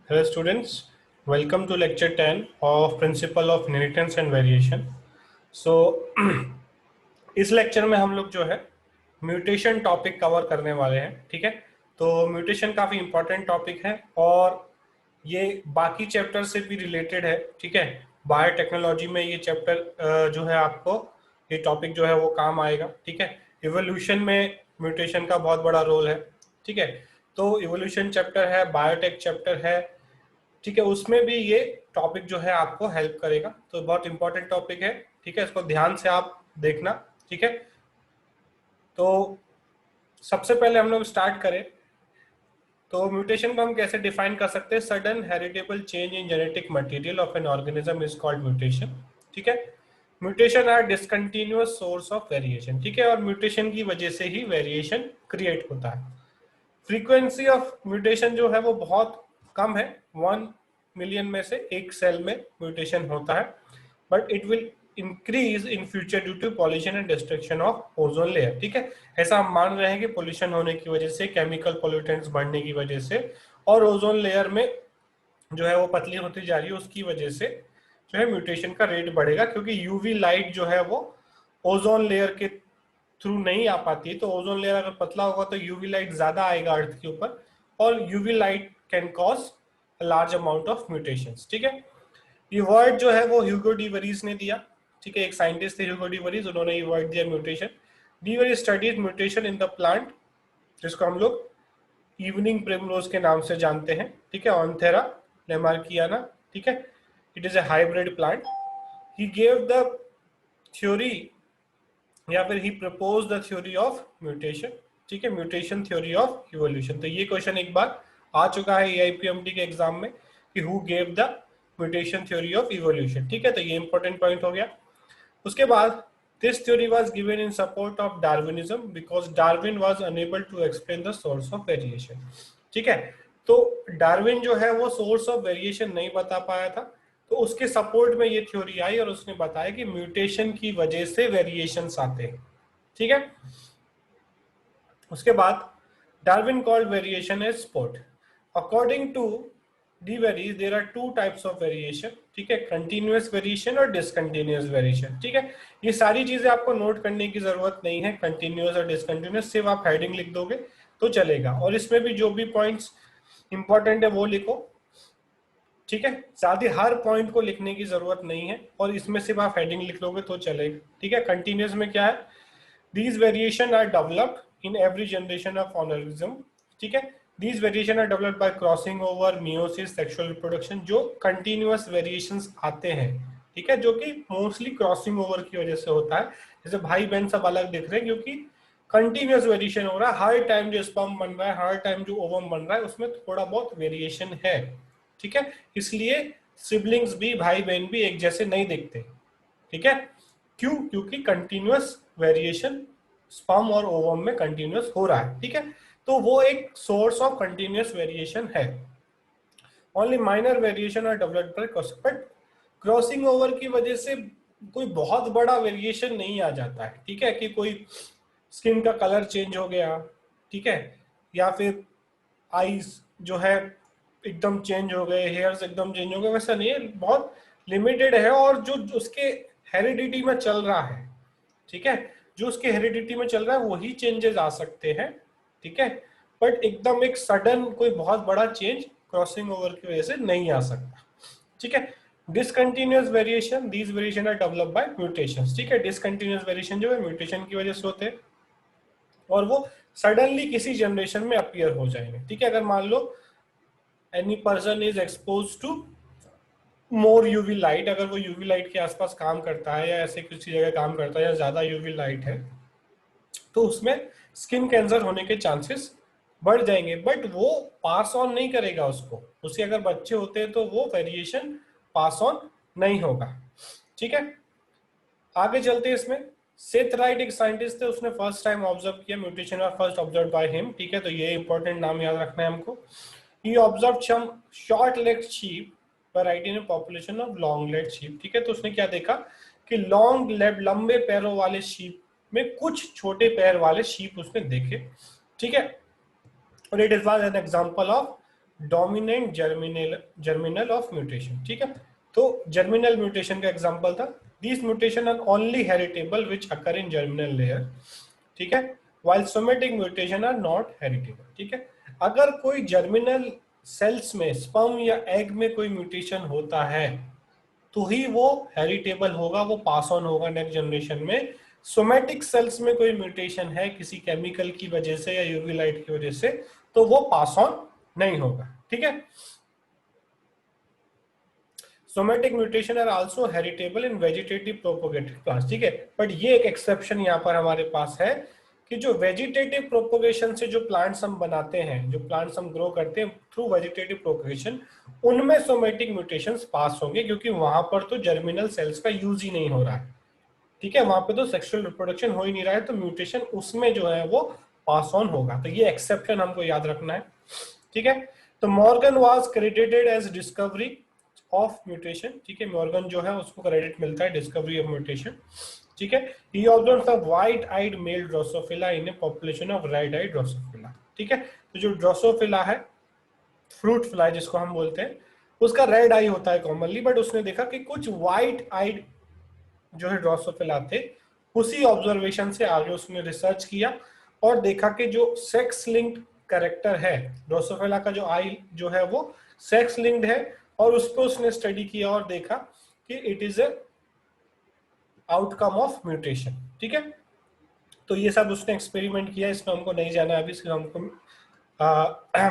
Hello students, welcome to lecture 10 of Principle of Inheritance and Variation. So इस lecture में हम लोग जो है म्यूटेशन टॉपिक कवर करने वाले हैं, ठीक है। तो म्यूटेशन काफ़ी इंपॉर्टेंट टॉपिक है और ये बाकी चैप्टर से भी रिलेटेड है, ठीक है। बायोटेक्नोलॉजी में ये चैप्टर जो है आपको ये टॉपिक जो है वो काम आएगा, ठीक है। इवोल्यूशन में म्यूटेशन का बहुत बड़ा रोल है, ठीक है। तो इवोल्यूशन चैप्टर है, बायोटेक चैप्टर है, ठीक है, उसमें भी ये टॉपिक जो है आपको हेल्प करेगा। तो बहुत इंपॉर्टेंट टॉपिक है, ठीक है, इसको ध्यान से आप देखना, ठीक है। तो सबसे पहले हम लोग स्टार्ट करें तो म्यूटेशन को हम कैसे डिफाइन कर सकते हैं। Sudden heritable change in genetic material of an organism is called mutation, ठीक है। Mutation are discontinuous source of variation, ठीक है, और म्यूटेशन की वजह से ही वेरिएशन क्रिएट होता है। फ्रीक्वेंसी ऑफ म्यूटेशन जो है वो बहुत कम है, 1 मिलियन में से एक सेल में म्यूटेशन होता है, but it will increase in future due to pollution and destruction of ozone layer, ठीक है। ऐसा हम मान रहे हैं कि पोल्यूशन होने की वजह से, केमिकल पोल्यूटेंट्स बढ़ने की वजह से और ओजोन लेयर में जो है वो पतली होती जा रही है, उसकी वजह से जो है म्यूटेशन का रेट बढ़ेगा, क्योंकि यूवी लाइट जो है वो ओजोन लेयर के थ्रू नहीं आ पाती है। तो ओजोन लेयर अगर पतला होगा तो यूवी लाइट ज्यादा आएगा अर्थ के ऊपर, और UV light can cause large amount of mutations, ठीक है। ये वर्ड जो है वो ह्यूगो डी वरीज ने दिया, ठीक है, एक साइंटिस्ट थे ह्यूगो डी वरीज, उन्होंने ये वर्ड दिया mutation. D worries studies mutation in the plant, जिसको हम लोग इवनिंग प्रिमरोज के नाम से जानते हैं, ठीक है, ऑन्थेरा लेमार्कियाना, ठीक है। It is a hybrid plant. He gave the theory या फिर he propose the theory of mutation, ठीक है, म्यूटेशन थ्योरी ऑफ इवोल्यूशन। तो ये क्वेश्चन एक बार आ चुका है एआईपीएमटी के एग्जाम में कि who gave the mutation theory of evolution, ठीक है। तो ये इंपॉर्टेंट पॉइंट हो गया। उसके बाद this theory was given in support of Darwinism because Darwin was unable to explain the source of variation, ठीक है। तो डार्विन जो है वो सोर्स ऑफ वेरिएशन नहीं बता पाया था, तो उसके सपोर्ट में ये थ्योरी आई और उसने बताया कि म्यूटेशन की वजह से वेरिएशंस आते हैं, ठीक है। उसके बाद Darwin called variation as sport. According to De Vries there are two types of variation, ठीक है, कंटिन्यूअस वेरिएशन और डिसकंटिन्यूअस वेरिएशन, ठीक है। ये सारी चीजें आपको नोट करने की जरूरत नहीं है, कंटिन्यूअस और डिसकंटिन्यूअस, सिर्फ आप हेडिंग लिख दोगे तो चलेगा, और इसमें भी जो भी पॉइंट्स इंपॉर्टेंट है वो लिखो, ठीक है। ज्यादा हर पॉइंट को लिखने की जरूरत नहीं है, और इसमें सिर्फ आप हेडिंग लिख लोगे तो चलेगा, ठीक है। कंटिन्यूअस में क्या है, these variation are developed in every generation of organism, ठीक है। these variation are developed by crossing over, meiosis, sexual reproduction, जो continuous variations आते हैं, ठीक है, जो कि मोस्टली क्रॉसिंग ओवर की वजह से होता है। जैसे भाई बहन सब अलग दिख रहे हैं क्योंकि कंटिन्यूस वेरिएशन हो रहा है, हर टाइम जो स्पर्म बन रहा है, हर टाइम जो ओवम बन रहा है, उसमें थोड़ा बहुत वेरिएशन है, ठीक है। इसलिए सिबलिंग्स भी, भाई बहन भी एक जैसे नहीं दिखते, ठीक है। क्यों? क्योंकि कंटिन्यूअस वेरिएशन स्पर्म और ओवम में कंटिन्यूअस हो रहा है, ठीक है। तो वो एक सोर्स ऑफ कंटिन्यूअस वेरिएशन है। Only minor variation are developed by crossing, but crossing over की वजह से कोई बहुत बड़ा वेरिएशन नहीं आ जाता है, ठीक है, कि कोई स्किन का कलर चेंज हो गया, ठीक है, या फिर आईज जो है एकदम चेंज हो गए, हेयर्स एकदम चेंज हो गए, वैसा नहीं है, बहुत लिमिटेड है। और जो उसके हेरिडिटी में चल रहा है, ठीक है, जो उसके हेरिडिटी में चल रहा है वही चेंजेस आ सकते हैं, ठीक है, बट एकदम एक सडन कोई बहुत बड़ा चेंज क्रॉसिंग ओवर की वजह से नहीं आ सकता, ठीक है। Discontinuous variation, these variation are developed by mutations, ठीक है। डिसकंटिन्यूअस वेरिएशन जो है म्यूटेशन की वजह से होते हैं और वो सडनली किसी जनरेशन में अपीयर हो जाएंगे, ठीक है। अगर मान लो any person is expose to more UV light, अगर वो यूवी लाइट के आसपास काम करता है या ऐसे किसी जगह काम करता है या ज्यादा यूवी लाइट है, तो उसमें स्किन कैंसर होने के चांसेस बढ़ जाएंगे, बट वो पास ऑन नहीं करेगा उसको, उसके अगर बच्चे होते हैं तो वो वेरिएशन पास ऑन नहीं होगा, ठीक है। आगे चलते हैं इसमें। सेथ राइट एक साइंटिस्ट थे, उसने फर्स्ट टाइम ऑब्जर्व किया म्यूटेशन और फर्स्ट ऑब्जर्व बाय हिम, ठीक है। तो ये इंपॉर्टेंट नाम याद रखना है हमको। He observe some short legged sheep variety in population of long legged sheep, ठीक है। तो उसने क्या देखा कि लॉन्ग लेग, लंबे पैरों वाले शीप में कुछ छोटे पैर वाले शीप उसने देखे, ठीक है। और it is was an example of dominant germinal of mutation. ठीक है, तो जर्मिनल म्यूटेशन का एग्जांपल था, these mutation are only heritable which occur in germinal layer. ठीक है, while somatic mutation are not heritable। ठीक है, अगर कोई जर्मिनल सेल्स में स्पर्म या एग में कोई म्यूटेशन होता है तो ही वो हेरिटेबल होगा, वो पास ऑन होगा नेक्स्ट जनरेशन में। सोमेटिक सेल्स में कोई म्यूटेशन है किसी केमिकल की वजह से या यूवी लाइट की वजह से, तो वो पास ऑन नहीं होगा। ठीक है, somatic mutation are also heritable in vegetative propagated plants. ठीक है, बट ये एक एक्सेप्शन यहाँ पर हमारे पास है कि जो वेजिटेटिव प्रोपोगेशन से जो प्लांट्स हम बनाते हैं, जो प्लांट्स हम ग्रो करते हैं थ्रू वेजिटेटिव प्रोपोगेशन, उनमें सोमेटिक म्यूटेशंस पास होंगे, क्योंकि वहां पर तो जर्मिनल सेल्स का यूज ही नहीं हो रहा है। ठीक है, वहां पे तो सेक्सुअल रिप्रोडक्शन हो ही नहीं रहा है, तो म्यूटेशन उसमें जो है वो पास ऑन होगा। तो ये एक्सेप्शन हमको याद रखना है। ठीक है, तो Morgan was credited as discovery of mutation. ठीक है, मॉर्गन जो है उसको क्रेडिट मिलता है डिस्कवरी ऑफ म्यूटेशन। ठीक है, he observed the white eyed male Drosophila in a population of red eyed Drosophila. ठीक है, तो जो ड्रोसोफिला है, फ्रूट फ्लाई जिसको हम बोलते हैं, उसका रेड आई होता है कॉमनली, बट उसने देखा कि कुछ व्हाइट आइड जो है ड्रोसोफिला थे, उसी ऑब्जर्वेशन से आगे उसने रिसर्च किया और देखा कि जो सेक्स लिंक्ड कैरेक्टर है ड्रोसोफिला का, जो आई जो है वो सेक्स लिंक्ड है, और उस पर उसने स्टडी किया और देखा कि it is A outcome of mutation. ठीक है, तो ये सब उसने एक्सपेरिमेंट किया, इसमें हमको नहीं जाना अभी, सिर्फ हमको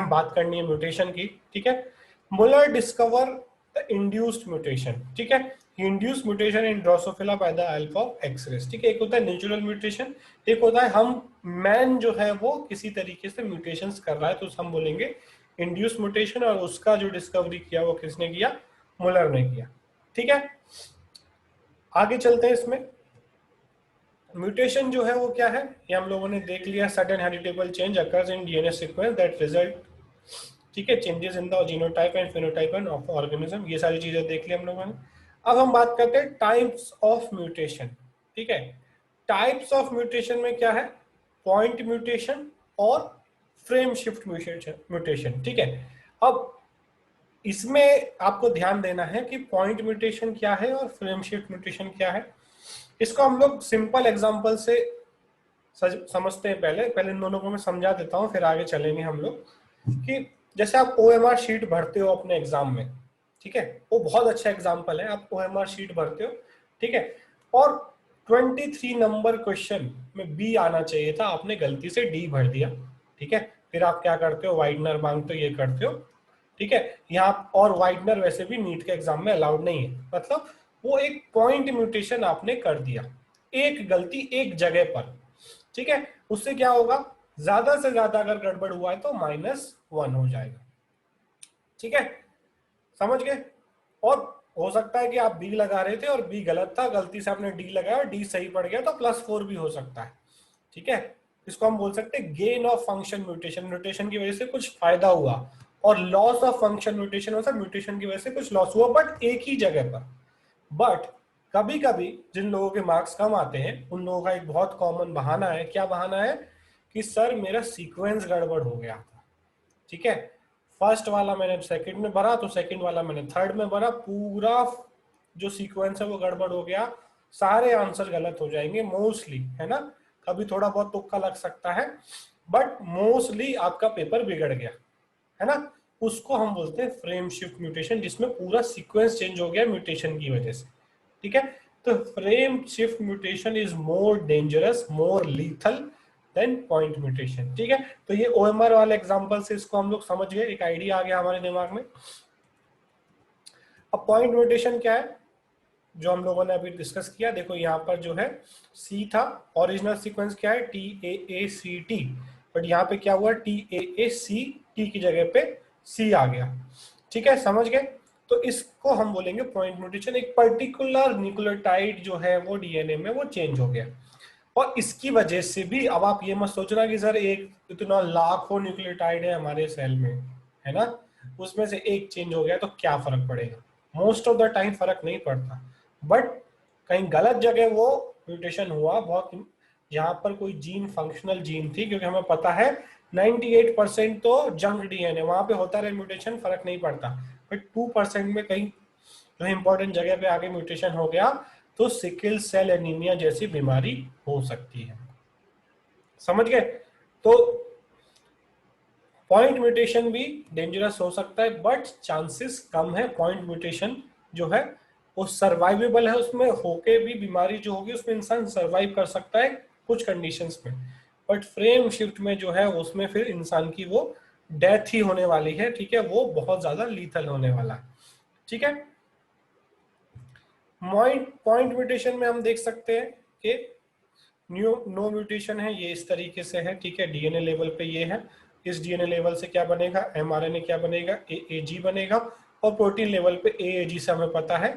बात करनी है म्यूटेशन की। ठीक है, मुलर डिस्कवर द इंड्यूस्ड म्यूटेशन। ठीक है, induced mutation in Drosophila by the help of X-rays. ठीक है, एक होता है नेचुरल म्यूटेशन, एक होता है हम मैन जो है वो किसी तरीके से म्यूटेशंस कर रहा है, तो हम बोलेंगे इंड्यूस्ड म्यूटेशन, और उसका जो डिस्कवरी किया वो किसने किया, मुलर ने किया। ठीक है, आगे चलते हैं इसमें। म्यूटेशन जो है वो क्या है, ये हम लोगों ने देख लिया, sudden heritable change occurs in DNA sequence that result, ठीक है, changes in the genotype and phenotype of organism, ये सारी चीजें देख ली हम लोगों ने। अब हम बात करते हैं टाइप्स ऑफ म्यूटेशन। ठीक है, टाइप्स ऑफ म्यूटेशन में क्या है, पॉइंट म्यूटेशन और फ्रेम शिफ्ट म्यूटेशन। ठीक है, अब इसमें आपको ध्यान देना है कि पॉइंट म्यूटेशन क्या है और फ्रेम शिफ्ट म्यूटेशन क्या है। इसको हम लोग सिंपल एग्जांपल से समझते हैं। पहले पहले इन दोनों को मैं समझा देता हूँ, फिर आगे चलेंगे हम लोग। कि जैसे आप OMR शीट भरते हो अपने एग्जाम में, ठीक है, वो बहुत अच्छा एग्जांपल है, आप OMR शीट भरते हो, ठीक है, और 23 नंबर क्वेश्चन में बी आना चाहिए था, आपने गलती से डी भर दिया। ठीक है, फिर आप क्या करते हो, वाइडनर मांगते हो, ये करते हो। ठीक है, यहाँ और वाइडनर वैसे भी नीट के एग्जाम में अलाउड नहीं है, मतलब वो एक पॉइंट म्यूटेशन आपने कर दिया, एक गलती एक जगह पर। ठीक है, उससे क्या होगा, ज्यादा से ज्यादा अगर गड़बड़ हुआ है तो -1 हो जाएगा। ठीक है, समझ गए। और हो सकता है कि आप बी लगा रहे थे और बी गलत था, गलती से आपने डी लगाया और डी सही पड़ गया, तो +4 भी हो सकता है। ठीक है, इसको हम बोल सकते हैं gain of function mutation, mutation की वजह से कुछ फायदा हुआ, और लॉस ऑफ फंक्शन म्यूटेशन हो सकता है म्यूटेशन की वजह से कुछ लॉस हुआ, बट एक ही जगह पर। बट कभी कभी जिन लोगों के मार्क्स कम आते हैं उन लोगों का एक बहुत कॉमन बहाना है, क्या बहाना है, कि सर मेरा सीक्वेंस गड़बड़ हो गया था। ठीक है, फर्स्ट वाला मैंने सेकंड में भरा, तो सेकंड वाला मैंने थर्ड में भरा, पूरा जो सीक्वेंस है वो गड़बड़ हो गया, सारे आंसर गलत हो जाएंगे मोस्टली, है ना। कभी थोड़ा बहुत तुक्का लग सकता है, बट मोस्टली आपका पेपर बिगड़ गया, है ना। उसको हम बोलते हैं फ्रेम शिफ्ट म्यूटेशन, जिसमें पूरा सीक्वेंस चेंज हो गया म्यूटेशन की वजह से। ठीक है, तो frame shift mutation is more dangerous, more lethal than point mutation. ठीक है, तो ये OMR वाले एग्जांपल से इसको हम लोग समझ गए, एक आइडिया आ गया हमारे दिमाग में। अब पॉइंट म्यूटेशन क्या है, जो हम लोगों ने अभी डिस्कस किया, देखो यहाँ पर जो है C था, ओरिजिनल सीक्वेंस क्या है TAACT, बट यहाँ पे क्या हुआ TAAC, T की जगह पे C आ गया। ठीक है, समझ गए। तो इसको हम बोलेंगे पॉइंट म्यूटेशन, एक पर्टिकुलर न्यूक्लियोटाइड जो है वो DNA में वो चेंज हो गया, और इसकी वजह से भी, अब आप ये मत सोचना कि सर एक इतना लाखों न्यूक्लियोटाइड है हमारे सेल में, है ना, उसमें से एक चेंज हो गया तो क्या फर्क पड़ेगा, मोस्ट ऑफ द टाइम फर्क नहीं पड़ता, बट कहीं गलत जगह वो म्यूटेशन हुआ बहुत, जहां पर कोई जीन फंक्शनल जीन थी, क्योंकि हमें पता है 98% तो जंक डीएनए, वहां पे होता रहे म्यूटेशन, फर्क नहीं पड़ता। बट 2% में कहीं जो इंपॉर्टेंट जगह पे आगे म्यूटेशन हो गया तो सिकल सेल एनीमिया जैसी बीमारी हो सकती है। समझ गए? तो पॉइंट म्यूटेशन भी डेंजरस हो सकता है, बट चांसेस कम है। पॉइंट म्यूटेशन जो है वो सर्वाइवेबल है, उसमें होके भी बीमारी जो होगी उसमें इंसान सर्वाइव कर सकता है कुछ कंडीशंस में। बट फ्रेम शिफ्ट में जो है उसमें फिर इंसान की वो डेथ ही होने वाली है, ठीक है, वो बहुत ज्यादा लीथल होने वाला है, ठीक है। पॉइंट म्यूटेशन में हम देख सकते हैं कि नो म्यूटेशन है, ये इस तरीके से है, ठीक है, डीएनए लेवल पे ये है। इस डीएनए लेवल से क्या बनेगा, एमआरएनए क्या बनेगा, एएजी बनेगा। और प्रोटीन लेवल पे एएजी से हमें पता है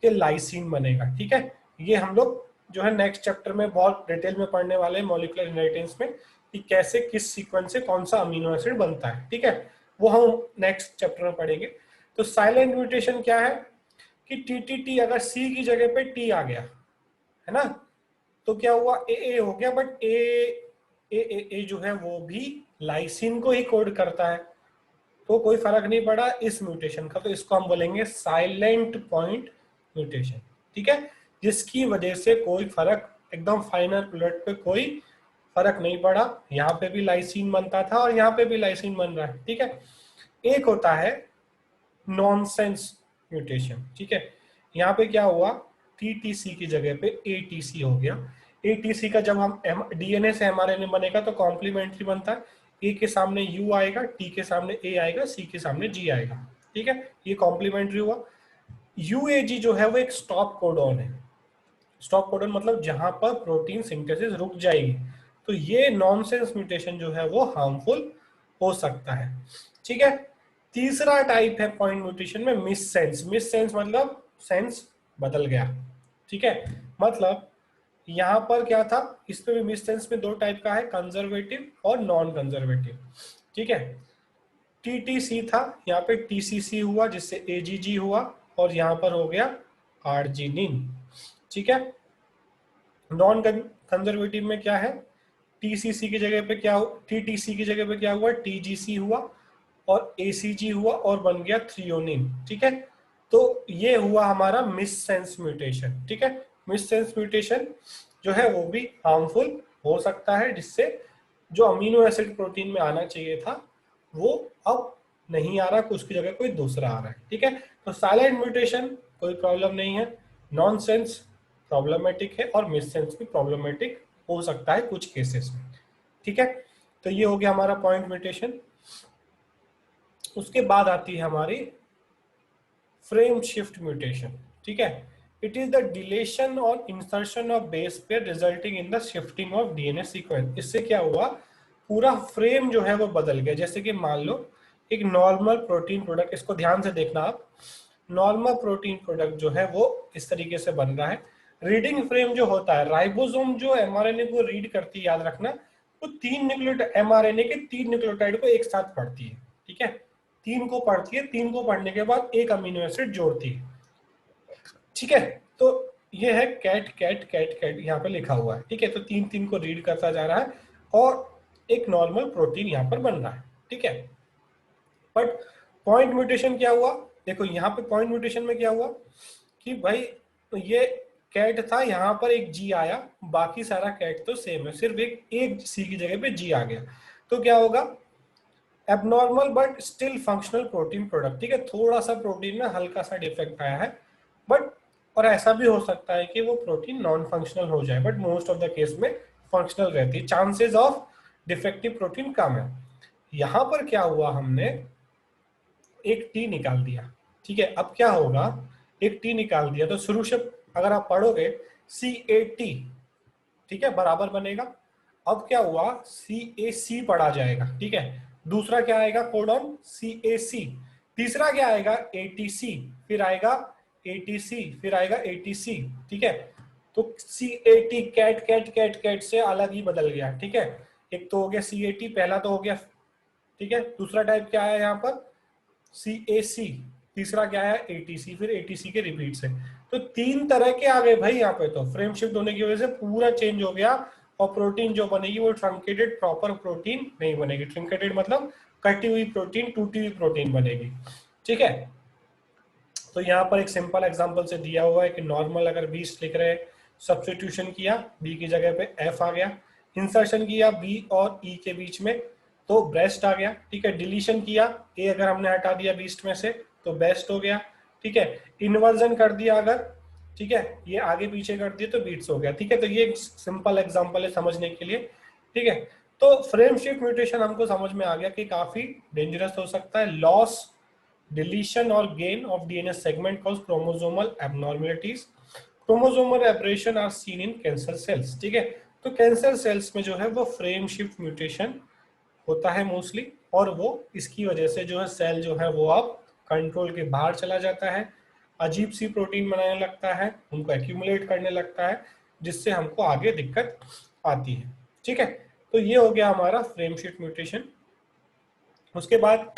कि लाइसिन बनेगा, ठीक है। ये हम लोग जो है नेक्स्ट चैप्टर में बहुत डिटेल में पढ़ने वाले हैं मॉलिक्यूलर इनहेरिटेंस में, कि कैसे किस सीक्वेंस से कौन सा अमीनो एसिड बनता है, ठीक है, वो हम नेक्स्ट चैप्टर में पढ़ेंगे। तो साइलेंट म्यूटेशन क्या है कि टीटीटी अगर सी की जगह पे टी आ गया, है ना, तो क्या हुआ, ए हो गया, बट ए जो है वो भी लाइसिन को ही कोड करता है, तो कोई फर्क नहीं पड़ा इस म्यूटेशन का, तो इसको हम बोलेंगे साइलेंट पॉइंट म्यूटेशन, ठीक है, जिसकी वजह से कोई फर्क, एकदम फाइनल प्रोडक्ट पे कोई फर्क नहीं पड़ा, यहाँ पे भी लाइसिन बनता था और यहाँ पे भी लाइसिन बन रहा है, ठीक है। एक होता है नॉनसेंस म्यूटेशन, ठीक है, यहाँ पे क्या हुआ, टीटीसी की जगह पे एटीसी हो गया। एटीसी का जब हम डीएनए से एमआरएनए बनेगा तो कॉम्प्लीमेंट्री बनता है, ए के सामने यू आएगा, टी के सामने ए आएगा, सी के सामने जी आएगा, ठीक है, ये कॉम्प्लीमेंट्री हुआ। यूएजी जो है वो एक स्टॉप कोडॉन है। स्टॉप कोडॉन मतलब जहां पर प्रोटीन सिंथेसिस रुक जाएगी, तो ये नॉनसेंस म्यूटेशन जो है वो हार्मफुल हो सकता है, ठीक है। तीसरा टाइप है पॉइंट म्यूटेशन में मिस सेंस। मिस सेंस मतलब सेंस बदल गया, ठीक है, मतलब यहां पर क्या था, इसमें भी मिस सेंस में दो टाइप का है, कंजर्वेटिव और नॉन कंजर्वेटिव, ठीक है। टीटीसी था, यहाँ पे टीसीसी हुआ जिससे एजीजी हुआ, और यहाँ पर हो गया आर्जिनिन, ठीक है। नॉन कंजर्वेटिव में क्या है, टीसीसी की जगह पे क्या, टीटीसी की जगह पे क्या हुआ, टीजीसी हुआ और एसीजी हुआ और बन गया थ्रियोनिन, ठीक है। तो ये हुआ हमारा मिस सेंस म्यूटेशन, ठीक है। मिस सेंस म्यूटेशन जो है वो भी हार्मफुल हो सकता है, जिससे जो अमीनो एसिड प्रोटीन में आना चाहिए था वो अब नहीं आ रहा, उसकी जगह कोई दूसरा आ रहा है, ठीक है। तो साइलेंट म्यूटेशन कोई प्रॉब्लम नहीं है, नॉन सेंस प्रॉब्लमेटिक है और मिस सेंस भी प्रॉब्लमेटिक हो सकता है कुछ केसेस में, ठीक है। तो ये हो गया हमारा पॉइंट म्यूटेशन। उसके बाद आती है हमारी फ्रेम शिफ्ट म्यूटेशन, ठीक है। इट इज द डिलेशन और insertion of base pair resulting in the shifting of DNA sequence. इससे क्या हुआ, पूरा फ्रेम जो है वो बदल गया। जैसे कि मान लो एक नॉर्मल प्रोटीन प्रोडक्ट, इसको ध्यान से देखना आप, नॉर्मल प्रोटीन प्रोडक्ट जो है वो इस तरीके से बन रहा है। रीडिंग फ्रेम जो होता है, राइबोसोम जो एमआरएनए को रीड करती है, याद रखना, वो 3 न्यूक्लियोटाइड एमआरएनए के 3 न्यूक्लियोटाइड को एक साथ पढ़ती है, ठीक है, 3 को पढ़ती है, 3 को पढ़ने के बाद एक अमीनो एसिड जोड़ती है, ठीक है। तो ये है कैट कैट कैट कैट यहाँ पे लिखा हुआ है, ठीक है। तो 3 3 को रीड करता जा रहा है और एक नॉर्मल प्रोटीन यहाँ पर बन रहा है, ठीक है। बट पॉइंट म्यूटेशन क्या हुआ, देखो यहाँ पे पॉइंट म्यूटेशन में क्या हुआ कि भाई ये कैट था, यहाँ पर एक जी आया, बाकी सारा कैट तो सेम है, सिर्फ एक सी की जगह पे जी आ गया, तो क्या होगा, abnormal but still functional protein product, ठीक है, थोड़ा सा प्रोटीन में हल्का सा डिफेक्ट आया है, बट और ऐसा भी हो सकता है कि वो प्रोटीन नॉन फंक्शनल हो जाए, but most of the case में फंक्शनल रहती है, चांसेस ऑफ डिफेक्टिव प्रोटीन कम है। यहां पर क्या हुआ, हमने एक टी निकाल दिया, ठीक है। अब क्या होगा, एक टी निकाल दिया तो शुरू से अगर आप पढ़ोगे CAT, ठीक है, बराबर बनेगा। अब क्या हुआ, CAC पढ़ा जाएगा, ठीक है, दूसरा क्या आएगा कोडॉन CAC, तीसरा क्या आएगा ATC, फिर आएगा ATC, फिर आएगा ATC, ठीक है। तो CAT cat cat cat cat से अलग ही बदल गया, ठीक है। एक तो हो गया CAT, पहला तो हो गया, ठीक है। दूसरा टाइप क्या है यहाँ पर CAC, तीसरा क्या है ATC, फिर ATC के रिपीट से, तो 3 तरह के आ गए भाई यहाँ पे। तो फ्रेम शिफ्ट होने की वजह से पूरा चेंज हो गया और प्रोटीन जो बनेगी वो ट्रंकेटेड प्रॉपर प्रोटीन नहीं बनेगी। ट्रंकेटेड मतलब कटी हुई प्रोटीन, टूटी हुई प्रोटीन बनेगी। ठीक है, तो यहाँ पर एक सिंपल एग्जांपल से दिया हुआ है कि नॉर्मल अगर 20 लिख रहे हैं, सब्स्टिट्यूशन किया, बी की जगह पे एफ आ गया, इंसर्शन किया बी और ई के बीच में तो ब्रेस्ट आ गया। ठीक है, डिलीशन किया, ए अगर हमने हटा दिया 20 में से तो बेस्ट हो गया। ठीक है, इन्वर्जन कर दिया अगर, ठीक है, ये आगे पीछे कर दिया तो बीट्स हो गया। ठीक है, तो ये एक सिंपल एग्जांपल है समझने के लिए। ठीक है, तो फ्रेम शिफ्ट म्यूटेशन हमको समझ में आ गया कि काफी डेंजरस हो सकता है। Loss, deletion or gain of DNA segment cause chromosomal abnormalities. Chromosomal aberration are seen in cancer cells. ठीक है, तो कैंसर सेल्स में जो है वो फ्रेम शिफ्ट म्यूटेशन होता है मोस्टली, और वो इसकी वजह से जो है सेल जो है वो अब कंट्रोल के बाहर चला जाता है, अजीब सी प्रोटीन बनाने लगता है, उनको एक्यूमुलेट करने लगता है, जिससे हमको आगे दिक्कत आती है। ठीक है, तो ये हो गया हमारा फ्रेम शिफ्ट म्यूटेशन। उसके बाद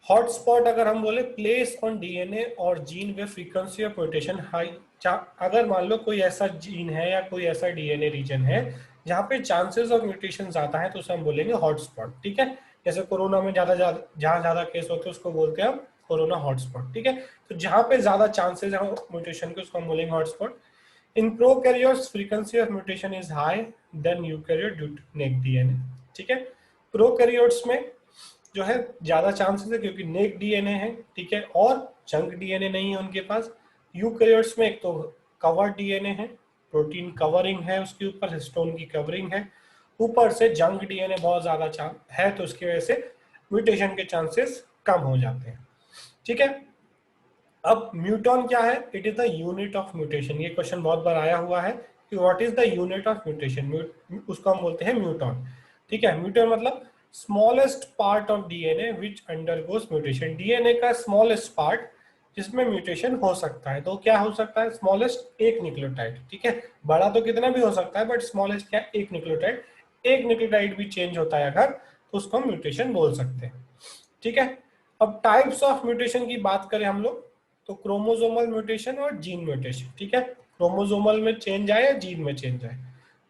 हॉटस्पॉट अगर हम बोले, प्लेस ऑन डीएनए और gene way frequency of mutation high. अगर मान लो कोई ऐसा जीन है या कोई ऐसा डीएनए रीजन है जहाँ पे चांसेस ऑफ म्यूटेशन ज्यादा है तो उसे हम बोलेंगे हॉटस्पॉट। ठीक है, जैसे कोरोना में जहाँ ज्यादा केस होते हैं उसको बोलते हैं हम कोरोना हॉटस्पॉट। ठीक है, तो जहाँ पे ज्यादा चांसेस है म्यूटेशन के उसको हम बोलेंगे hotspot. In prokaryotes frequency of mutation is high than eukaryote due to naked DNA. ठीक है, प्रोकैरियोट्स में जो है ज्यादा चांसेस है क्योंकि नेक डीएनए है। ठीक है, और जंक डीएनए नहीं है उनके पास। यूकैरियोट्स में एक तो कवर्ड डीएनए है, प्रोटीन कवरिंग है उसके ऊपर, हिस्टोन की कवरिंग है, ऊपर से जंक डीएनए बहुत ज्यादा है, तो उसकी वजह से म्यूटेशन के चांसेस कम हो जाते हैं। ठीक है, अब म्यूटॉन क्या है? It is the unit of mutation. ये क्वेश्चन बहुत बार आया हुआ है कि what is the unit of mutation, उसको हम बोलते हैं म्यूटॉन। ठीक है, म्यूटॉन मतलब smallest part of DNA which undergoes mutation. DNA का स्मॉलेस्ट पार्ट जिसमें म्यूटेशन हो सकता है, तो क्या हो सकता है? स्मॉलेस्ट एक न्यूक्लियोटाइड। ठीक है, बड़ा तो कितना भी हो सकता है बट स्मॉलेस्ट क्या? एक न्यूक्लियोटाइड। एक न्यूक्लियोटाइड भी चेंज होता है अगर तो उसको हम म्यूटेशन बोल सकते हैं। ठीक है, अब टाइप्स ऑफ म्यूटेशन की बात करें हम लोग तो क्रोमोसोमल म्यूटेशन और जीन म्यूटेशन। ठीक है, क्रोमोसोमल में चेंज आए या जीन में चेंज आए।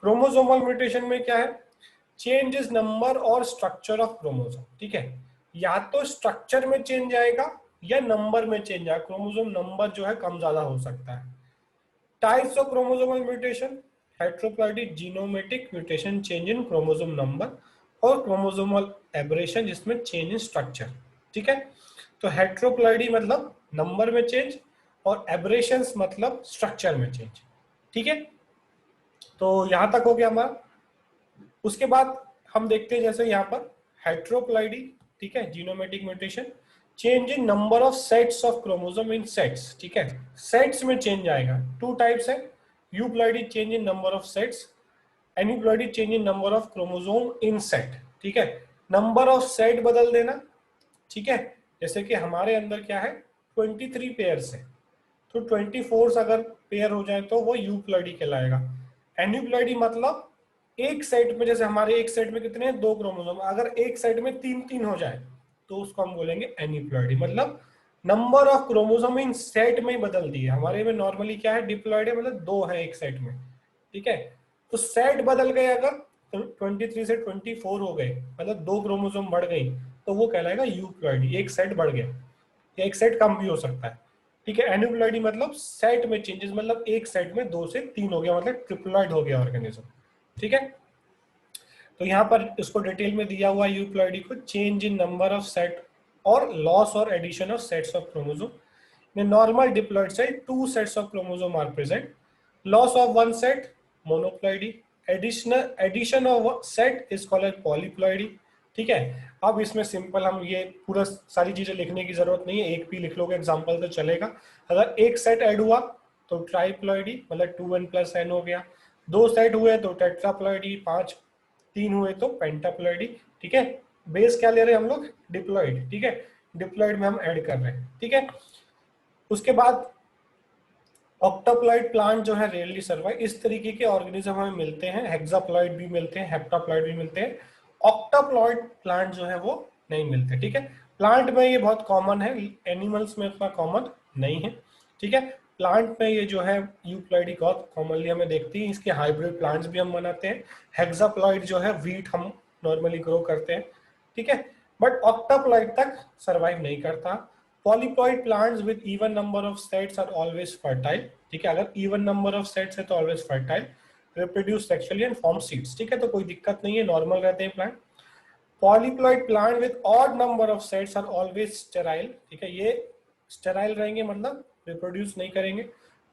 क्रोमोसोमल म्यूटेशन में क्या है? चेंज इज नंबर और स्ट्रक्चर ऑफ क्रोमोसोम। ठीक है, या तो स्ट्रक्चर में चेंज आएगा या नंबर में चेंज आएगा। क्रोमोसोम नंबर जो है कम ज्यादा हो सकता है। Types of chromosomal mutation, heteroploidy genomatic mutation change in chromosome number, और क्रोमोसोमल एबरेशन जिसमें चेंज इन स्ट्रक्चर। ठीक है, तो हेट्रोप्लॉइडी मतलब नंबर में चेंज और एबरेशंस मतलब स्ट्रक्चर में चेंज। ठीक है, तो यहां तक हो गया हमारा। उसके बाद हम देखते हैं जैसे यहाँ पर हेट्रोप्लॉइडी, ठीक है, genomatic mutation, change in number of sets of chromosome in sets. ठीक है, सेट्स में चेंज आएगा। टू टाइप्स है, euploidy change in number of sets, aneuploidy change in number of chromosome in set. ठीक है, नंबर ऑफ सेट बदल देना। ठीक है, जैसे कि हमारे अंदर क्या है 23 पेयर्स है, तो 24 अगर पेयर हो जाए तो वो यूप्लॉइडी कहलाएगा। एन्यूप्लॉइडी मतलब एक सेट में, जैसे हमारे एक सेट में कितने हैं? 2 क्रोमोसोम, अगर एक सेट में 3-3 हो जाए तो उसको हम बोलेंगे एन्यूप्लॉइडी। मतलब number of chromosome in set में ही बदल दिए। हमारे में नॉर्मली क्या है? डिप्लॉइडी मतलब 2 है एक सेट में। ठीक है, तो सेट बदल गए, अगर 23 से 24 हो गए मतलब 2 क्रोमोसोम बढ़ गई तो वो कहलाएगा यूप्लॉइडी, एक सेट बढ़ गया, या एक सेट कम भी हो सकता है। ठीक है, एन्यूप्लॉइडी मतलब सेट में चेंजेस, मतलब एक सेट में 2 से 3 हो गया, मतलब ट्रिप्लॉइड हो गया ऑर्गेनिज्म। ठीक है, तो यहाँ पर इसको डिटेल में दिया हुआ है यूप्लॉइडी को, change in number of set और लॉस और addition of sets of chromosome. In a normal diploid cell, 2 sets of chromosome are present. Loss of one set, monoploidy. Addition of a set is called as polyploidy. ठीक है, अब इसमें simple हम ये पूरा सारी चीजें लिखने की जरूरत नहीं है, एक भी लिख लोगे एग्जांपल तो चलेगा। अगर एक सेट ऐड हुआ तो ट्राइप्लॉइडी मतलब 2n+n हो गया, 2 सेट हुए तो टेट्राप्लॉइडी, 3 हुए तो पेंटाप्लॉइडी। ठीक है, बेस क्या ले रहे हैं हम लोग? डिप्लॉइड। ठीक है, डिप्लॉइड में हम ऐड कर रहे हैं। ठीक है, उसके बाद ऑक्टोप्लॉइड प्लांट जो है रेयरली सर्वाइव। इस तरीके के ऑर्गेनिज्म हमें मिलते हैं, हेक्साप्लॉइड भी मिलते हैं, हेप्टाप्लॉइड भी मिलते हैं। ऑक्टोप्लॉइड प्लांट जो है वो नहीं मिलते। ठीक है, प्लांट में ये बहुत कॉमन है, एनिमल्स में उतना कॉमन नहीं है। ठीक है, प्लांट में ये जो है यूप्लॉइडी बहुत कॉमनली हमें देखती है, इसके हाइब्रिड प्लांट्स भी हम बनाते हैं। हेक्साप्लॉइड जो है व्हीट हम नॉर्मली ग्रो करते हैं, ठीक है, बट ऑक्टाप्लॉइड तक सरवाइव नहीं करता। Polyploid plants with even number of sets are always fertile, ठीक है, अगर इवन नंबर ऑफ सेट्स है तो always fertile, reproduce sexually and form seeds, ठीक है, तो कोई दिक्कत नहीं है, नॉर्मल रहते हैं plant. Polyploid plant with odd number of sets are always sterile, ठीक है, ये स्टेराइल रहेंगे मतलब रिप्रोड्यूस नहीं करेंगे।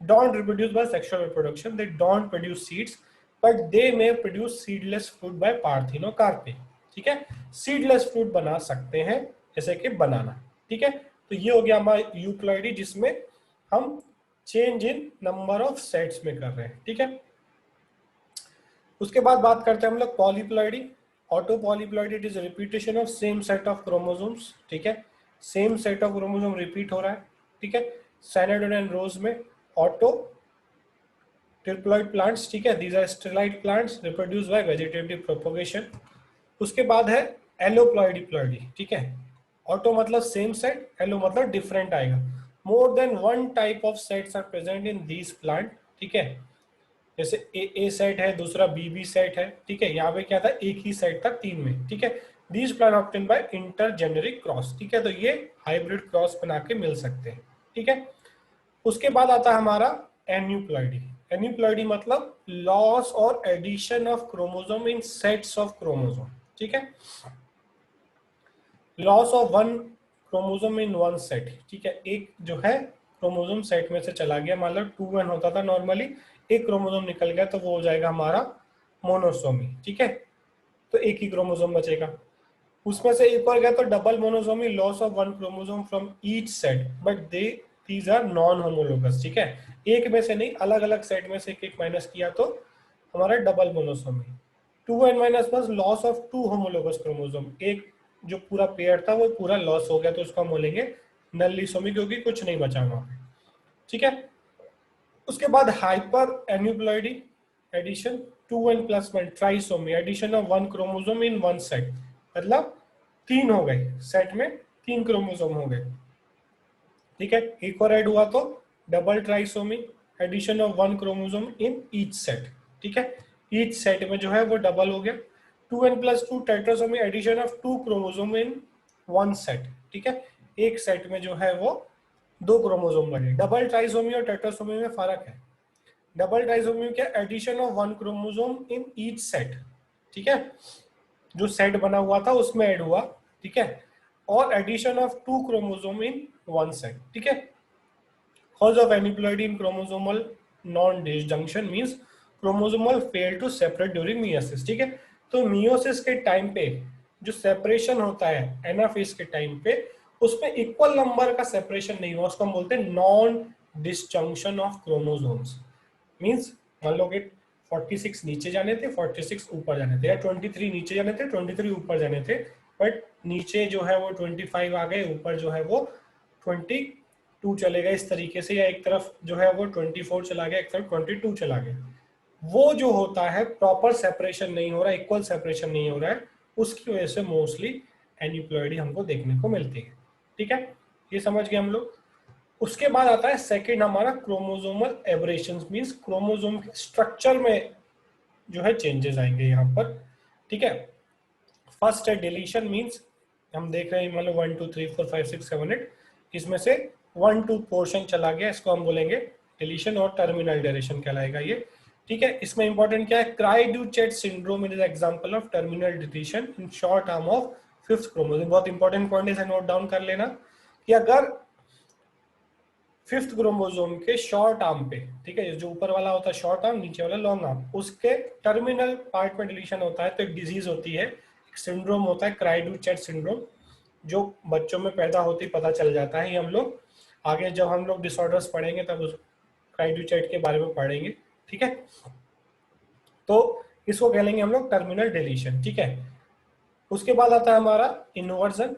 Don't reproduce by sexual reproduction, they don't produce seeds but they may produce seedless fruit by parthenocarpy, ठीक है, सीडलेस फ्रूट बना सकते हैं जैसे कि बनाना, ठीक है। तो ये हो गया हमारा यूप्लॉइडी जिसमें हम change in number of sets में कर रहे हैं, ठीक है। उसके बाद बात करते हैं हम लोग polyploidy. Auto polyploidy it is repetition of same set of chromosomes, ठीक है, same set of chromosome repeat हो रहा है, ठीक है, साइनोड एंड रोज में। ऑटो ट्रिप्लॉइड प्लांट्स, ठीक है, these are sterile plants reproduce by vegetative propagation. उसके बाद है एलोप्लॉइडी, ठीक है, ऑटो मतलब सेम सेट, एलो मतलब डिफरेंट आएगा। More than one type of sets are present in these plant, ठीक है, जैसे ए सेट है, दूसरा बी सेट है, ठीक है, यहाँ पे क्या था एक ही सेट था तीन में, ठीक है। These plant obtain by intergeneric cross, ठीक है, तो ये हाइब्रिड क्रॉस बना के मिल सकते हैं, ठीक है। उसके बाद आता है हमारा एन्यूप्लॉइडी। एन्यूप्लॉइडी मतलब लॉस और addition of chromosome in sets of chromosome, ठीक है, loss of one chromosome in one set, ठीक है, एक जो है क्रोमोसोम सेट में से चला गया, मतलब 2n होता था नॉर्मली, एक क्रोमोसोम निकल गया तो वो हो जाएगा हमारा मोनोसोमी, ठीक है, तो एक ही क्रोमोसोम बचेगा। उसमें से एक और गया तो double monosomy, loss of one chromosome from each set but they these are non homologous, ठीक है, एक में से नहीं अलग अलग सेट में से एक एक माइनस किया तो हमारा double monosomy. 2n minus plus loss of two homologous chromosome, एक जो पूरा पेयर था वो पूरा लॉस हो गया तो उसको हम बोलेंगे नलिसोमी क्योंकि कुछ नहीं बचा वहां पे, ठीक है। उसके बाद hyper aneuploidy addition, 2n plus 1 trisomy, addition of one chromosome in one set, मतलब तीन हो गए सेट में, तीन क्रोमोसोम हो गए, ठीक है, एक और ऐड हुआ तो double trisomy, addition of one chromosome in each set, ठीक है, ईच सेट में जो है वो डबल हो गया। 2n plus 2 tetrasomy, addition of two chromosome in one set, ठीक है, एक सेट में जो है वो दो क्रोमोसोम बने। डबल ट्राइसोमी और टेट्रासोमी में फर्क है। डबल ट्राइसोमी में क्या, addition of one chromosome in each set, ठीक है, जो सेट बना हुआ था उसमें ऐड हुआ, ठीक है, और addition of two chromosome in one set, ठीक है। Cause of aneuploidy in chromosomal non disjunction means chromosomal fail to separate during meiosis, ठीक है, तो मियोसिस के टाइम पे जो सेपरेशन होता है एनाफेज के टाइम पे उसमें इक्वल नंबर का सेपरेशन नहीं हुआ, उसको हम बोलते हैं non disjunction of chromosomes. Means मान लो कि 46 नीचे जाने थे, 46 ऊपर जाने थे, या 23 नीचे जाने थे, 23 ऊपर जाने थे, बट नीचे जो है वो 25 आ गए, ऊपर जो है वो 22 चले गए इस तरीके से, या एक तरफ जो है वो 24 चला गया, एक तरफ 22 चला गया, वो जो होता है प्रॉपर सेपरेशन नहीं हो रहा, इक्वल सेपरेशन नहीं हो रहा है, उसकी वजह से मोस्टली एन्यूप्लॉइडी हमको देखने को मिलती है, ठीक है, ये समझ गए हम लोग। उसके बाद आता है सेकंड हमारा क्रोमोसोमल एबरेशंस, मींस क्रोमोसोम के स्ट्रक्चर में जो है चेंजेस आएंगे यहाँ पर, ठीक है। फर्स्ट है डिलीशन, मींस हम देख रहे हैं मतलब 1 2 3 4 5 6 7 8 इसमें से 1 2 पोर्शन चला गया, इसको हम बोलेंगे डिलीशन और टर्मिनल डेलेशन कहलाएगा ये, ठीक है। इसमें इंपॉर्टेंट क्या है, cry-do-chat syndrome is example of terminal deletion in short arm of fifth chromosome. बहुत इंपॉर्टेंट पॉइंट है, नोट डाउन कर लेना कि अगर फिफ्थ क्रोमोसोम के शॉर्ट आर्म पे, ठीक है, जो ऊपर वाला होता है शॉर्ट आर्म, नीचे वाला लॉन्ग आर्म, उसके टर्मिनल पार्ट में डिलीशन होता है तो एक डिजीज होती है, एक सिंड्रोम होता है क्राई-डू-चैट सिंड्रोम, जो बच्चों में पैदा होते ही पता चल जाता है। ये हम लोग आगे जब हम लोग डिसऑर्डर्स पढ़ेंगे तब उस क्राई-डू-चैट के बारे में पढ़ेंगे, ठीक है। तो इसको कह लेंगे हम लोग टर्मिनल डिलीशन, ठीक है। उसके बाद आता है हमारा इन्वर्जन,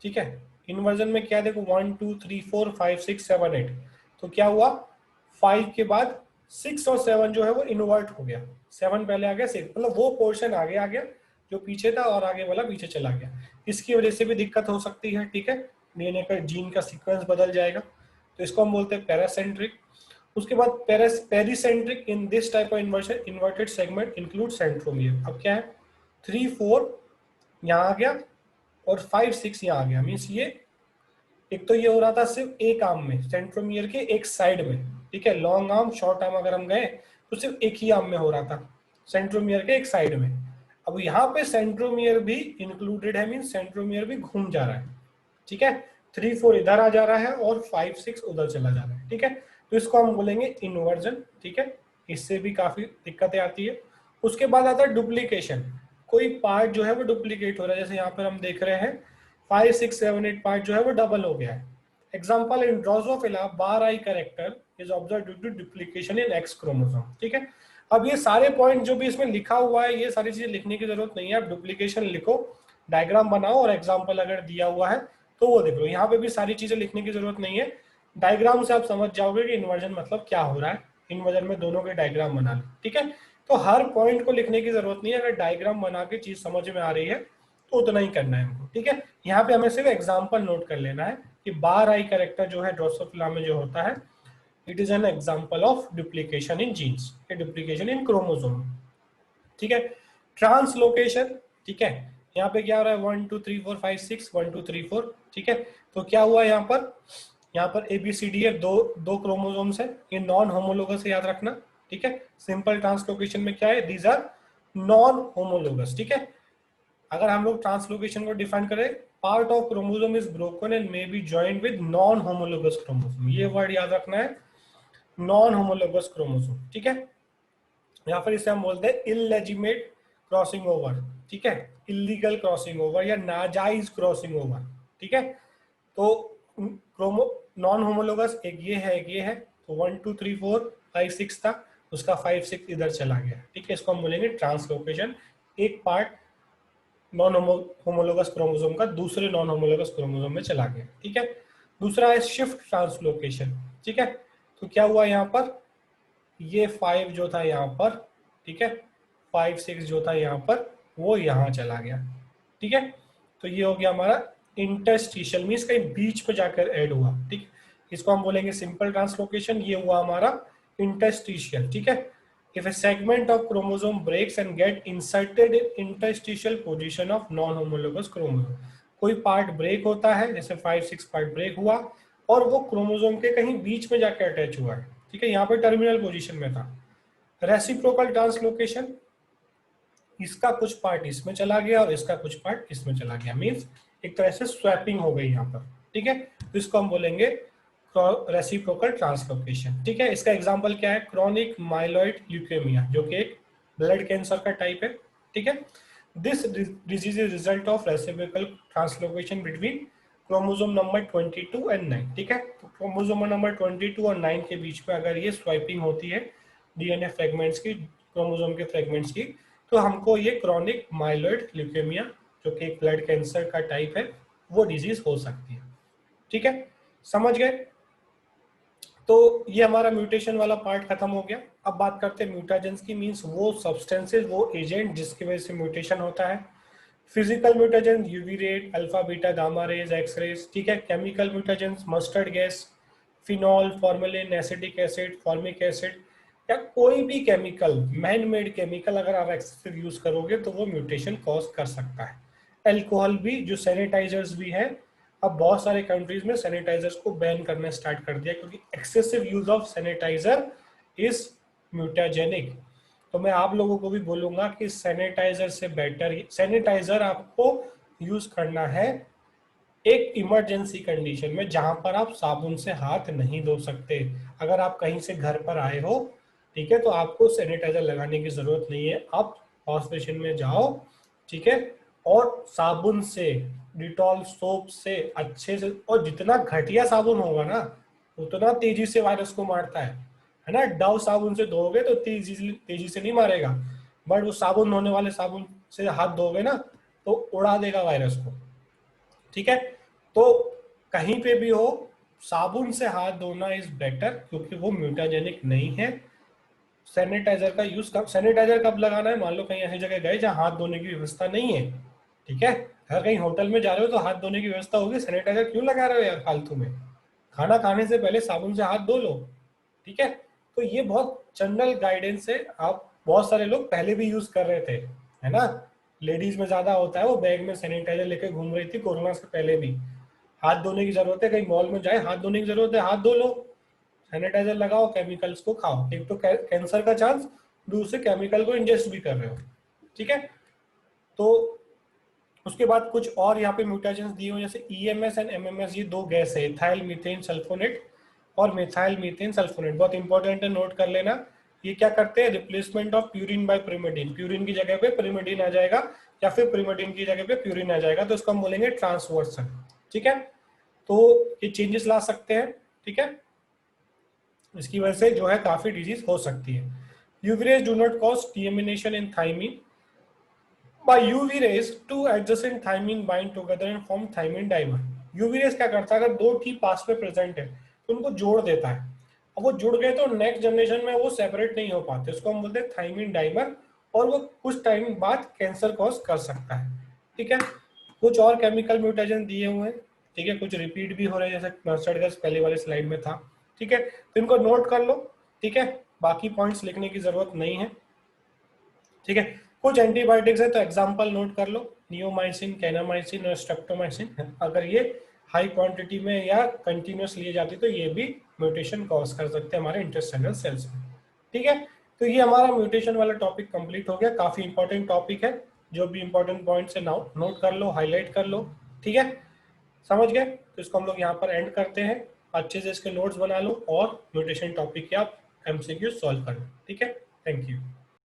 ठीक है। इन्वर्जन में क्या देखो 1 2 3 4 5 6 7 8, तो क्या हुआ 5 के बाद 6 और 7 जो है वो इन्वर्ट हो गया, 7 पहले आ गया 6, मतलब वो पोर्शन आगे आ गया जो पीछे था और आगे वाला पीछे चला गया, इसकी वजह से भी दिक्कत हो सकती है, ठीक है, डीएनए का जीन का सीक्वेंस बदल जाएगा, तो इसको हम बोलते हैं पैरासेंट्रिक। उसके बाद pericentric in this type of inversion inverted segment include centromere. अब क्या है, 3-4 यहाँ आ गया और 5-6 यहाँ आ गया। मीन्स ये एक तो ये हो रहा था सिर्फ एक आर्म में, सेंट्रोमियर के एक साइड में, ठीक है। लॉन्ग आर्म शॉर्ट आर्म अगर हम गए तो सिर्फ एक ही आर्म में हो रहा था, सेंट्रोमियर के एक साइड में। अब यहाँ पे सेंट्रोमियर भी इंक्लूडेड है, मीन सेंट्रोमियर भी घूम जा रहा है, ठीक है। 3-4 इधर आ जा रहा है और 5-6 उधर चला जा रहा है, ठीक है। तो इसको हम बोलेंगे इन्वर्जन, ठीक है। इससे भी काफी दिक्कतें आती है। उसके बाद आता है डुप्लीकेशन। कोई पार्ट जो है वो डुप्लीकेट हो रहा है, जैसे यहाँ पर हम देख रहे हैं 5, 6, 7, 8 पार्ट जो है वो डबल हो गया है। Example in Drosophila bar eye character is observe due to duplication in X chromosome, ठीक है। अब ये सारे पॉइंट जो भी इसमें लिखा हुआ है, ये सारी चीजें लिखने की जरूरत नहीं है, आप डुप्लीकेशन लिखो, डायग्राम बनाओ और एग्जाम्पल अगर दिया हुआ है तो वो देख लो। यहाँ पे भी सारी चीजें लिखने की जरूरत नहीं है, डायग्राम से आप समझ जाओगे कि इन्वर्जन मतलब क्या हो रहा है। इन्वर्जन में दोनों के डायग्राम बना लो, ठीक है। तो हर पॉइंट को लिखने की जरूरत नहीं है, अगर डायग्राम बना के चीज समझ में आ रही है तो उतना ही करना है हमको, ठीक है। यहाँ पे हमें सिर्फ एग्जाम्पल नोट कर लेना है कि बार आई कैरेक्टर जो है ड्रोसोफिला में जो होता है, it is an example of duplication in genes, duplication in chromosome, ठीक है। ट्रांसलोकेशन, ठीक है। यहाँ पे क्या हो रहा है 1 2 3 4 5 6 1 2 3 4, ठीक है। तो क्या हुआ यहाँ पर ABCD है, दो दो क्रोमोसोम्स है, ये नॉन होमोलोगस है, याद रखना, ठीक है। सिंपल ट्रांसलोकेशन में क्या है, दीज आर नॉन होमोलोगस, ठीक है। अगर हम लोग ट्रांसलोकेशन को डिफाइन करें, part of chromosome is broken and may be joined with non homologous chromosome, ये वर्ड याद रखना है, नॉन होमोलोगस क्रोमोसोम, ठीक है। या फिर इसे हम बोलते हैं इललेजिमेट क्रॉसिंग ओवर, ठीक है, इलीगल क्रॉसिंग ओवर या नाजायज क्रॉसिंग ओवर, ठीक है। तो क्रोमो नॉन होमोलोगस एक ये है, एक ये है, तो 1 2 3 4 5 6 था, उसका 5 6 इधर चला गया, ठीक है। इसको हम बोलेंगे ट्रांसलोकेशन, एक पार्ट नॉन होमोलोगस क्रोमोसोम का दूसरे नॉन होमोलोगस क्रोमोसोम में चला गया, ठीक है। दूसरा है शिफ्ट ट्रांसलोकेशन, ठीक है। तो क्या हुआ यहाँ पर, ये 5 जो था यहाँ पर, ठीक है, 5 6 जो था यहाँ पर वो यहाँ चला गया, ठीक है। तो ये हो गया हमारा इंटरस्टिशियल, मीन्स कहीं बीच में जाकर ऐड हुआ, ठीक है। इसको हम बोलेंगे सिंपल ट्रांसलोकेशन, ये हुआ हमारा इंटरस्टिशियल, ठीक है। If a segment of chromosome breaks and get inserted in interstitial position of non-homologous chromosome, कोई पार्ट ब्रेक होता है, जैसे 5 6 पार्ट ब्रेक हुआ और वो क्रोमोसोम के कहीं बीच में जाकर अटैच हुआ है, ठीक है, यहाँ पे टर्मिनल पोजीशन में था। रेसिप्रोकल ट्रांसलोकेशन, इसका कुछ पार्ट इसमें चला गया और इसका कुछ पार्ट इसमें चला गया, मीन्स एक तरह से स्वैपिंग हो गई यहाँ पर, ठीक है। तो इसको हम बोलेंगे रेसिप्रोकल ट्रांसलोकेशन, ठीक है। इसका एग्जांपल क्या है, क्रॉनिक माइलॉइड ल्यूकेमिया, जो कि एक ब्लड कैंसर का टाइप है, ठीक है। This disease is result of reciprocal translocation between chromosome number 22 and 9, ठीक है। तो क्रोमोसोम नंबर 22 और 9 के बीच में अगर ये स्वाइपिंग होती है डीएनए फ्रेगमेंट्स की, क्रोमोसोम के फ्रेगमेंट्स की, तो हमको ये क्रॉनिक माइलॉइड ल्यूकेमिया, जो कि एक ब्लड कैंसर का टाइप है, वो डिजीज हो सकती है, ठीक है। समझ गए। तो ये हमारा म्यूटेशन वाला पार्ट खत्म हो गया। अब बात करते हैं म्यूटाजेंस की, मींस वो सब्सटेंसेस, वो एजेंट जिसकी वजह से म्यूटेशन होता है। Physical mutagens, UV rate, alpha beta gamma rays, X rays, ठीक है। Chemical mutagens, mustard gas, phenol, formalin, acetic acid, formic acid, या कोई भी केमिकल, मैन मेड केमिकल अगर आप एक्सेसिव यूज करोगे तो वो म्यूटेशन कॉज कर सकता है। एल्कोहल भी, जो सैनिटाइजर्स भी है, अब बहुत सारे कंट्रीज में सैनिटाइजर्स को बैन करना स्टार्ट कर दिया, क्योंकि excessive use of sanitiser is mutagenic. तो मैं आप लोगों को भी बोलूंगा कि सैनिटाइजर से बेटर, सैनिटाइजर आपको यूज करना है एक इमरजेंसी कंडीशन में, जहां पर आप साबुन से हाथ नहीं धो सकते। अगर आप कहीं से घर पर आए हो, ठीक है, तो आपको सैनिटाइजर लगाने की जरूरत नहीं है, आप वॉश बेसिन में जाओ, ठीक है, और साबुन से, डिटॉल सोप से अच्छे से, और जितना घटिया साबुन होगा ना उतना तेजी से वायरस को मारता है ना। डव साबुन से धोगे तो तेजी से नहीं मारेगा, बट वो साबुन धोने वाले साबुन से हाथ धोगे ना तो उड़ा देगा वायरस को, ठीक है। तो कहीं पे भी हो, साबुन से हाथ धोना इज बेटर, क्योंकि वो म्यूटाजेनिक नहीं है। सैनिटाइजर का यूज कब, सैनिटाइजर कब लगाना है, मान लो कहीं ऐसी जगह गए जहां हाथ धोने की व्यवस्था नहीं है, ठीक है। अगर कहीं होटल में जा रहे हो तो हाथ धोने की व्यवस्था होगी, सैनिटाइजर क्यों लगा रहे हो यार फालतू में। खाना खाने से पहले साबुन से हाथ धो लो, ठीक है। तो ये बहुत जनरल गाइडेंस है, आप बहुत सारे लोग पहले भी यूज कर रहे थे, है ना। लेडीज में ज्यादा होता है, वो बैग में सैनिटाइजर लेके घूम रही थी कोरोना से पहले भी। हाथ धोने की जरूरत है, कहीं मॉल में जाए हाथ धोने की जरूरत है, हाथ धो लो, सैनिटाइजर लगाओ, केमिकल्स को खाओ, एक तो कैंसर का चांस, दूसरे केमिकल को इंजेस्ट भी कर रहे हो, ठीक है। तो उसके बाद कुछ और यहाँ पे म्यूटेशंस दिए हुए, जैसे ईएमएस एंड एमएमएस, ये दो गैस है, इथाइल मीथेन सल्फोनेट और मिथाइल मीथेन सल्फोनेट, बहुत इंपॉर्टेंट है, नोट कर लेना। ये क्या करते हैं, replacement of purine by pyrimidine, purine की जगह पे प्रिमिडिन आ जाएगा या फिर प्रिमिडिन की जगह पे प्यूरिन आ जाएगा, तो इसको हम बोलेंगे ट्रांसवर्सन, ठीक है। तो ये चेंजेस ला सकते हैं, ठीक है। इसकी वजह से जो है काफी डिजीज हो सकती है। UV rays do not cause deamination in thymine by UV rays, two adjacent thymine bind together and form thymine dimer। UV rays क्या करता है, अगर दो ठीक पास में प्रेजेंट है तो उनको जोड़ देता है। अब वो जुड़ गए तो नेक्स्ट जनरेशन में वो सेपरेट नहीं हो पाते, उसको हम बोलते हैं थाइमिन डाइमर, और वो कुछ टाइम बाद कैंसर कॉज कर सकता है, ठीक है। कुछ और केमिकल म्यूटेशन दिए हुए हैं, ठीक है, कुछ रिपीट भी हो रहे हैं, जैसे मस्टर्ड गैस पहले वाले स्लाइड में था, ठीक है। तो इनको नोट कर लो, ठीक है, बाकी पॉइंट्स लिखने की जरूरत नहीं है, ठीक है। कुछ एंटीबायोटिक्स है तो एग्जांपल नोट कर लो, नियोमाइसिन, कैनामाइसिन और स्ट्रेप्टोमाइसिन। अगर ये हाई क्वांटिटी में या कंटिन्यूस लिए जाती तो ये भी म्यूटेशन कॉज कर सकते हैं हमारे इंटेस्टाइनल सेल्स में, ठीक है। तो ये हमारा म्यूटेशन वाला टॉपिक कंप्लीट हो गया, काफी इंपॉर्टेंट टॉपिक है, जो भी इंपॉर्टेंट पॉइंट्स है नोट कर लो, हाईलाइट कर लो, ठीक है। समझ गए, तो इसको हम लोग यहाँ पर एंड करते हैं। अच्छे से इसके नोट्स बना लो और म्यूटेशन टॉपिक के आप एमसीक्यू सॉल्व कर लो, ठीक है। Thank you.